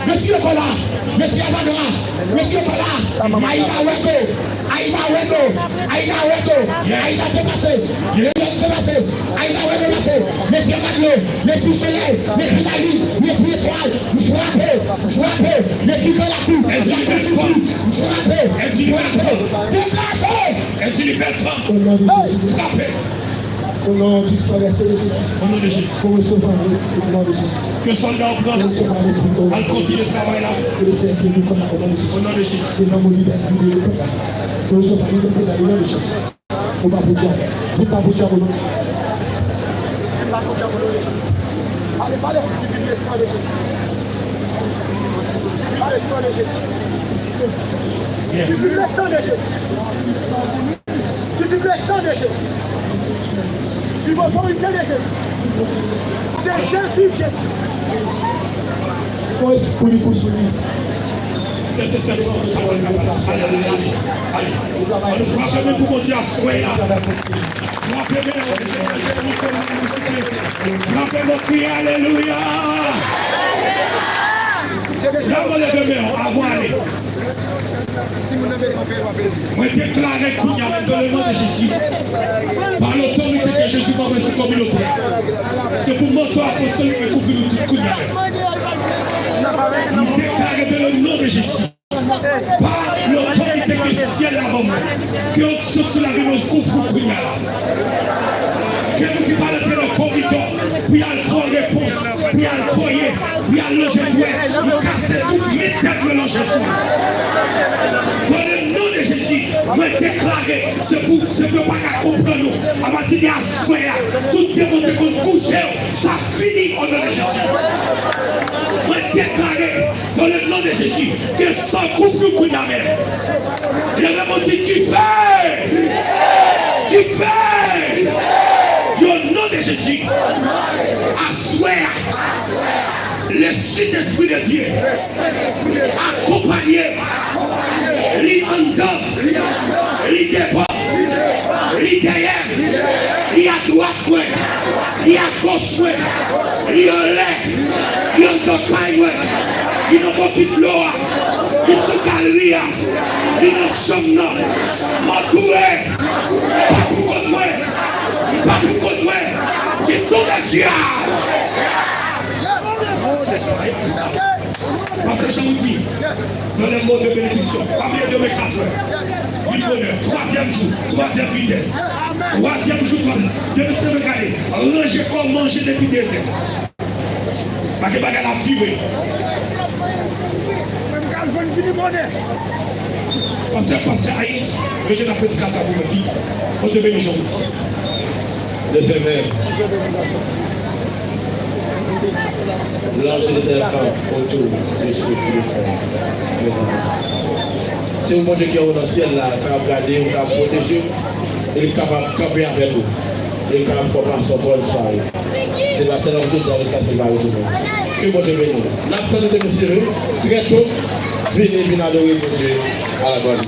Monsieur Kola, Monsieur Abadora, Monsieur Kola, Aïda Weko, Aïda Weko, Aïda Weko, Aïda dépassé, dépassé, Aïda Weko dépassé, Monsieur Maglo, Monsieur Soleil, Monsieur Dali, Monsieur Étoile, frappé, Monsieur Belacou, frappé, déplacé, est-ce qu'il est frappé. Au nom du Seigneur Jésus. Au nom de Jésus. Pour recevoir le nom de Jésus. Que son nom prenne. Elle continue le travail là. Que le Seigneur nous connaisse au nom de Jésus. Au nom de Jésus. Que l'homme libère du Dieu. Que recevoir le nom de Jésus. On va vous dire. C'est pas vous dire au nom de Jésus. C'est pas vous dire au nom de Jésus. Allez, parlez. Vive le sang de Jésus. Vive le sang de Jésus. Vive le sang de Jésus. Vive le sang de Jésus. Vive l'autorité de Jésus. C'est Jésus. Pour esprit pour soutenir. Que c'est cette allez. On ne fera jamais pour continuer à soigner. Frappez mon cri, alléluia. Là, on est demain, avant aller. Si vous n'avez pas fait, moi déclaré qu'il y a dans le nom de Jésus, par l'autorité que Jésus m'a reçue communautaire. C'est pour mon toit apostolique et couvrir nous tout. Nous déclaré dans le nom de Jésus, par l'autorité que le ciel a moi, que on saute sur la vie, on couvre pour que nous qui parlons de le corridor, puis à le faire réponse, puis à le foyer, puis à le loger, nous casser tout, mettre de loger. Dans le nom de Jésus, nous déclaré, c'est pour pas comprendre nous. À partir de la soirée, tout le monde qu'on couche, ça finit au nom de Jésus. Nous déclaré, dans le nom de Jésus, que sans couvre nous pour la mer. Il a vraiment dit, tu fais. Au nom de Jésus, assoir le Saint-Esprit de Dieu, accompagner, lui en dehors, lui devant, lui derrière, lui à droite, lui à gauche, lui en l'air, lui en tocaille, lui en petite loa, lui en galerie, lui en chambre, m'entourer, pas pour conduire. Pas pour conduire, c'est tout le diable. Parce que je vous dis, dans les mots de bénédiction, combien de mes 4 heures, du bonheur, 3e jour, 3e vitesse, 3e jour, 3e. Depuis que vous regardez, rangez comme manger depuis 2 heures. Parce que bagarre a viré. Parce que Aïs, je n'ai pas petit caca pour me dire, on te bénit aujourd'hui. Le Père, l'ange de terre autour de ce que tu fais. C'est mon Dieu qui est dans le ciel là, qui a gardé, qui a protégé, il est capable de camper avec vous. Il est capable de passer son bonne soirée. C'est la seule chose dans le cas de la retourner. Que mon Dieu bénisse. La personne de monsieur, très tôt, venez adorer mon Dieu à la gloire.